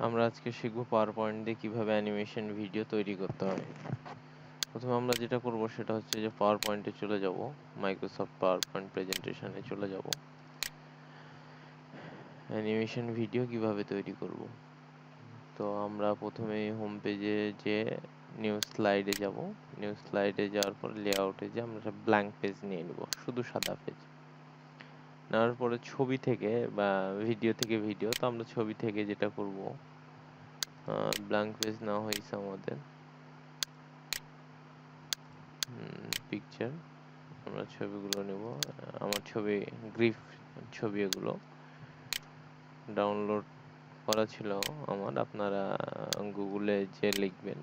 আমরা আজকে শিখব PowerPoint দিয়ে কিভাবে অ্যানিমেশন ভিডিও তৈরি করতে হয়। প্রথমে আমরা যেটা করব সেটা হচ্ছে যে PowerPoint এ চলে যাব, মাইক্রোসফট PowerPoint প্রেজেন্টেশনে চলে যাব। অ্যানিমেশন ভিডিও কিভাবে তৈরি করব। তো আমরা প্রথমে হোম পেজে যে নিউ স্লাইডে যাব, নিউ স্লাইডে যাওয়ার পর লেআউটে যে আমরা একটা ব্ল্যাঙ্ক পেজ নিয়ে নেব, শুধু সাদা পেজ। নেওয়ার পরে ছবি থেকে বা ভিডিও থেকে ভিডিও, তো আমরা ছবি থেকে যেটা করব, ব্ল্যাঙ্ক পেজ নেওয়া হয়েছে আমাদের, পিকচার, আমরা ছবিগুলো নেব। আমার ছবি গ্রিফ ছবি, এগুলো ডাউনলোড করা ছিল আমার। আপনারা গুগলে যে লিখবেন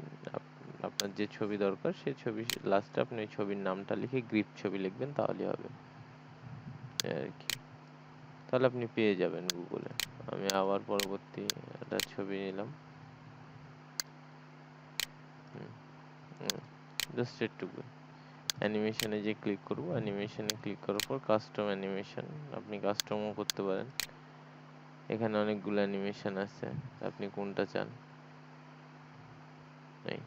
আপনার যে ছবি দরকার, সেই ছবি লাস্টে আপনি ওই ছবির নামটা লিখে গ্রিফ ছবি লিখবেন, তাহলেই হবে আর কি। তাহলে আপনি পেয়ে যাবেন গুগলে। আমি আবার পরবর্তী একটা ছবি নিলাম, জাস্ট একটুকু অ্যানিমেশনে যে ক্লিক করব, অ্যানিমেশনে ক্লিক করার পর কাস্টম অ্যানিমেশন, আপনি কাস্টমও করতে পারেন। এখানে অনেকগুলো অ্যানিমেশন আছে, আপনি কোনটা চান। এই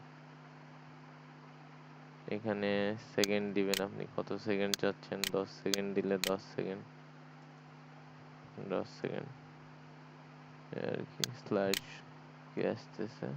এখানে সেকেন্ড দিবেন, আপনি কত সেকেন্ড চাচ্ছেন। 10 সেকেন্ড দিলে 10 সেকেন্ড, 10 সেকেন্ড আর কি। স্লাইড কি আসতেছে,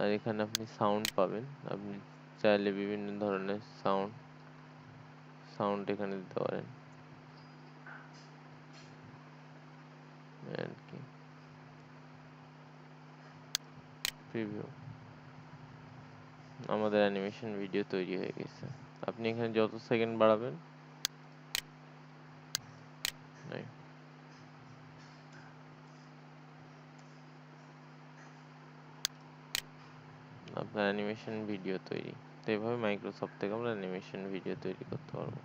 আর এখানে আপনি সাউন্ড পাবেন। আপনি চাইলে বিভিন্ন ধরনের সাউন্ড এখানে দিতে পারেন আর কি। প্রিভিউ, আমাদের অ্যানিমেশন ভিডিও তৈরি হয়ে গেছে। আপনি এখানে যত সেকেন্ড বাড়াবেন, আপনার অ্যানিমেশন ভিডিও তৈরি। তো এইভাবে মাইক্রোসফট থেকে আমরা অ্যানিমেশন ভিডিও তৈরি করতে পারবো।